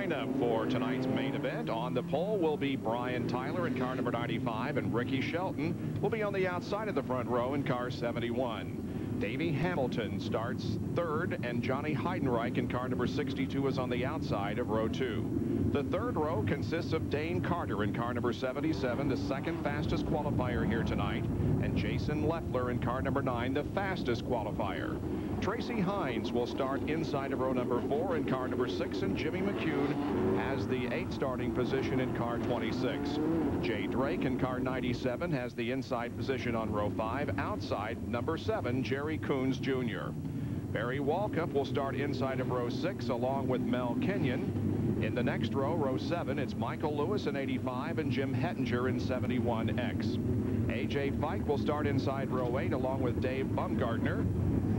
lineup for tonight's main event. On the pole will be Brian Tyler in car number 95, and Ricky Shelton will be on the outside of the front row in car 71. Davey Hamilton starts third, and Johnny Heydenreich in car number 62 is on the outside of row 2. The third row consists of Dane Carter in car number 77, the second fastest qualifier here tonight, and Jason Leffler in car number 9, the fastest qualifier. Tracy Hines will start inside of row number 4 in car number 6, and Jimmy McCune has the 8th starting position in car 26. Jay Drake in car 97 has the inside position on row 5. Outside number 7, Jerry Coons Jr. Barry Walkup will start inside of row 6 along with Mel Kenyon. In the next row, row 7, it's Michael Lewis in 85 and Jim Hettinger in 71X. A.J. Fike will start inside row 8 along with Dave Baumgartner.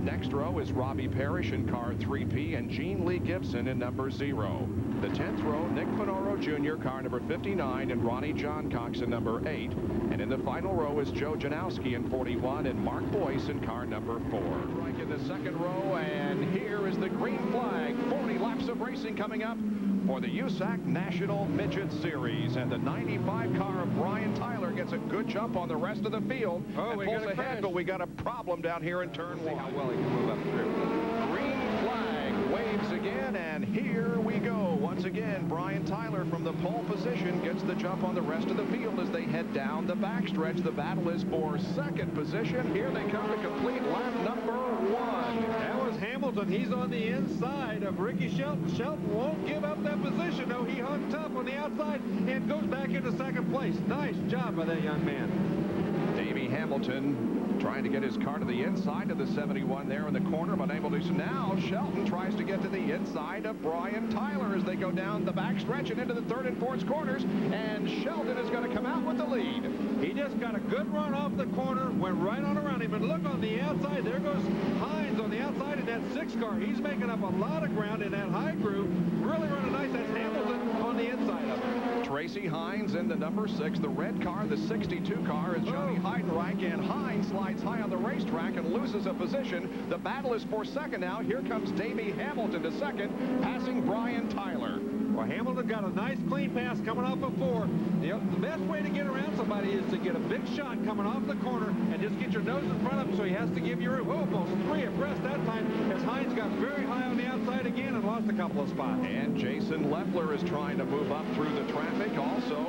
Next row is Robbie Parrish in car 3P and Gene Lee Gibson in number 0. The 10th row, Nick Finoro Jr., car number 59, and Ronnie Johncox in number 8. And in the final row is Joe Janowski in 41 and Mark Boice in car number 4. Right in the second row, and here is the green flag. 40 laps of racing coming up for the USAC National Midget Series, and the 95 car of Brian Tyler gets a good jump on the rest of the field and pulls ahead, but we got a problem down here in turn 1. How well he can move up through. Green flag waves again, and here we go. Once again, Brian Tyler from the pole position gets the jump on the rest of the field as they head down the backstretch. The battle is for second position. Here they come to complete lap number 1. That was Hamilton. He's on the inside of Ricky Shelton. Shelton won't give up that position. No, he hung tough on the outside and goes back into second place. Nice job by that young man. Davey Hamilton trying to get his car to the inside of the 71 there in the corner, but unable to. So now Shelton tries to get to the inside of Brian Tyler as they go down the backstretch and into the third and fourth corners, and Shelton is going to come out with the lead. He just got a good run off the corner, went right on around him, and look on the outside. There goes Hines on the outside in that 6 car. He's making up a lot of ground in that high groove. Really running nice. That's Hamilton on the inside of it. Tracy Hines in the number 6. The red car, the 62 car, is Johnny Heydenreich, and Hines slides high on the racetrack and loses a position. The battle is for second now. Here comes Davey Hamilton to second, passing Brian Tyler. Well, Hamilton got a nice clean pass coming off of 4. The best way to get around somebody is to get a big shot coming off the corner and just get your nose in front of him so he has to give you room. Almost 3 abreast that time as Hines got very high on the outside again and lost a couple of spots. And Jason Leffler is trying to move up through the traffic also.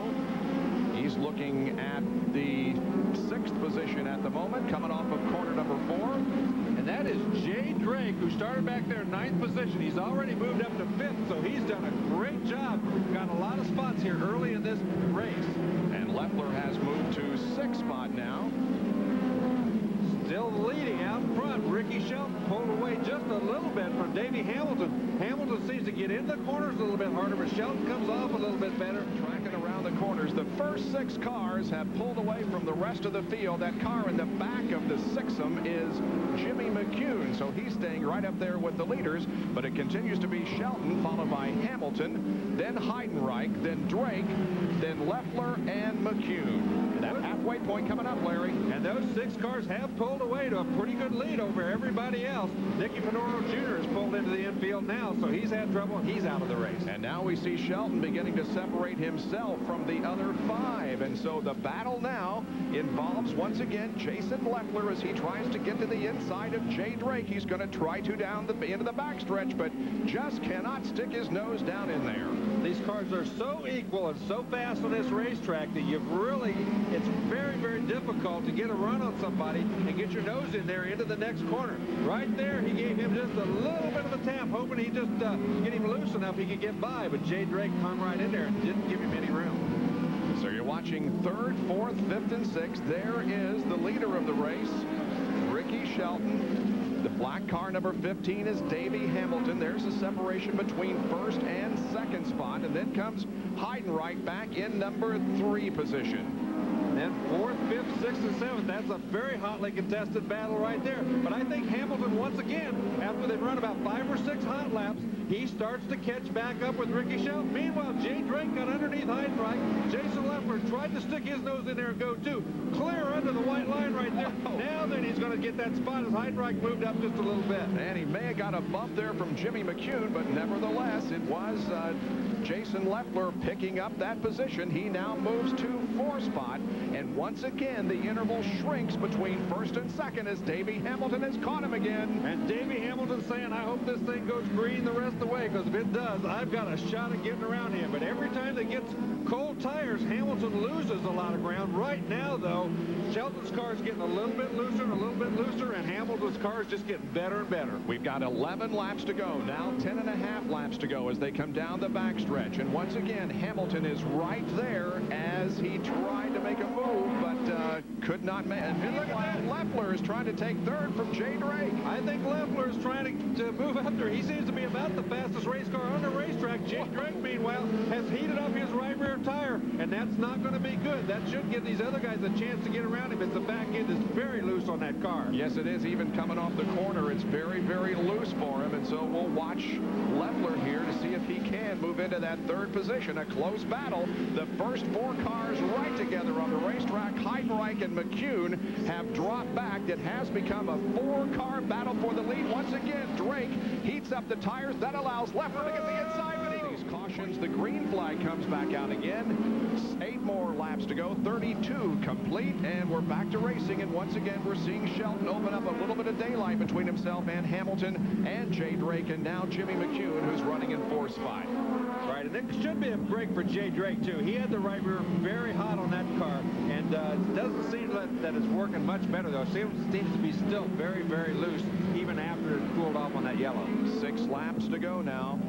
He's looking at the 6th position at the moment, coming off of corner number 4. And that is Jay Drake, who started back there in 9th position. He's already moved up to 5th, so he's done a great job. Got a lot of spots here early in this race. And Leffler has moved to 6th spot now. Still leading out front. Ricky Shelton pulled away just a little bit from Davey Hamilton. Hamilton seems to get in the corners a little bit harder, but Shelton comes off a little bit better. Tracking around the corners. The first 6 cars have pulled away from the rest of the field. That car in the back of the 6'em is Jimmy McCune, so he's staying right up there with the leaders, but it continues to be Shelton, followed by Hamilton, then Heydenreich, then Drake, then Leffler and McCune. That halfway point coming up, Larry. And those 6 cars have pulled away to a pretty good lead over everybody else. Nicky Finoro Jr. has pulled into the infield now, so he's had trouble and he's out of the race. And now we see Shelton beginning to separate himself from the other 5. And so the battle now involves, once again, Jason Leffler as he tries to get to the inside of Jay Drake. He's going to try to down the into the backstretch, but just cannot stick his nose down in there. These cars are so equal and so fast on this racetrack that it's very, very difficult to get a run on somebody and get your nose in there into the next corner. Right there, he gave him just a little bit of a tap, hoping he'd just get him loose enough he could get by, but Jay Drake hung right in there and didn't give him any room. So you're watching 3rd, 4th, 5th, and 6th. There is the leader of the race, Ricky Shelton. The black car number 15 is Davey Hamilton. There's a separation between 1st and 2nd spot, and then comes Heydenreich back in number 3 position. Then 4th, 5th, 6th, and 7th. That's a very hotly contested battle right there. But I think Hamilton, once again, after they've run about 5 or 6 hot laps, he starts to catch back up with Ricky Shelton. Meanwhile, Jay Drake got underneath Heidenreich. Jason Leffler tried to stick his nose in there and go too. Clear under the white line right there. Now then he's going to get that spot as Heidenreich moved up just a little bit. And he may have got a bump there from Jimmy McCune, but nevertheless, it was Jason Leffler picking up that position. He now moves to 4th spot. And once again, the interval shrinks between 1st and 2nd as Davey Hamilton has caught him again. And Davey Hamilton saying, I hope this thing goes green the rest of the way, because if it does, I've got a shot at getting around him. But every time that gets cold tires, Hamilton loses a lot of ground. Right now, though, Shelton's car is getting a little bit looser and a little bit looser, and Hamilton's car is just getting better and better. We've got 11 laps to go. Now 10.5 laps to go as they come down the backstretch. And once again, Hamilton is right there as he tried to make a move, but could not make. And look at that. Leffler is trying to take 3rd from Jay Drake. I think Leffler is trying to move up there. He seems to be about the fastest race car on the racetrack. Jay Drake, meanwhile, has heated up his right rear tire, and that's not going to be good. That should give these other guys a chance to get around him, as the back end is very loose on that car. Yes, it is. Even coming off the corner, it's very, very loose for him, and so we'll watch Leffler here to see if he can move into that 3rd position. A close battle. The first 4 cars right together on the racetrack. Heidenreich and McCune have dropped back. It has become a 4-car battle for the lead. Once again, Drake heats up the tires. That allows Leffler to get the inside, but these cautions. The green flag comes back out again. 8 more laps to go. 32 complete, and we're back to racing. And once again, we're seeing Shelton open up a little bit of daylight between himself and Hamilton and Jay Drake, and now Jimmy McCune, who's running in 4th spot. Right, and it should be a break for Jay Drake, too. He had the right rear very hot on that car, and it doesn't seem that it's working much better, though. It seems to be still very, very loose, even after it cooled off on that yellow. 6 laps to go now,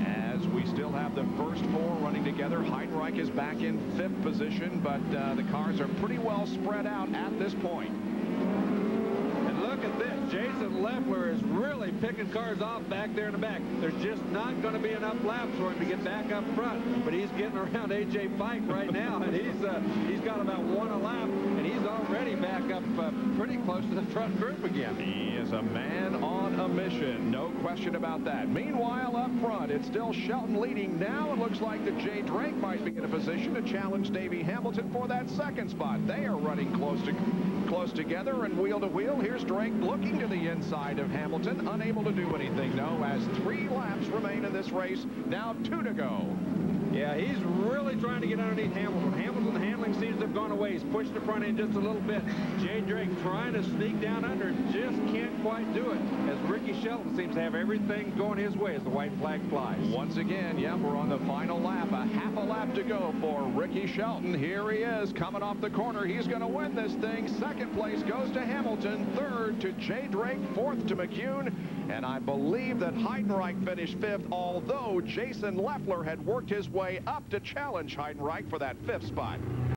as we still have the first 4 running together. Heidenreich is back in 5th position, but the cars are pretty well spread out at this point. And look at this. Jason Leffler is really picking cars off back there in the back. There's just not going to be enough laps for him to get back up front, but he's getting around A.J. Fike right now, and he's got about 1 a lap, and he's already back up pretty close to the front group again. He is a man on a mission, no question about that. Meanwhile, up front, it's still Shelton leading. Now it looks like that Jay Drake might be in a position to challenge Davey Hamilton for that 2nd spot. They are running close together and wheel to wheel. Here's Drake looking to the inside of Hamilton, unable to do anything, though, as 3 laps remain in this race. Now 2 to go. Yeah, he's really trying to get underneath Hamilton. Hamilton's handling seems to have gone away. He's pushed the front end just a little bit. Jay Drake trying to sneak down under, just can't quite do it, as Ricky Shelton seems to have everything going his way as the white flag flies. Once again, yeah, we're on the final lap. A half a lap to go for Ricky Shelton. Here he is coming off the corner. He's going to win this thing. 2nd place goes to Hamilton. 3rd to Jay Drake. 4th to McCune. And I believe that Heidenreich finished 5th, although Jason Leffler had worked his way up to challenge Heidenreich for that 5th spot.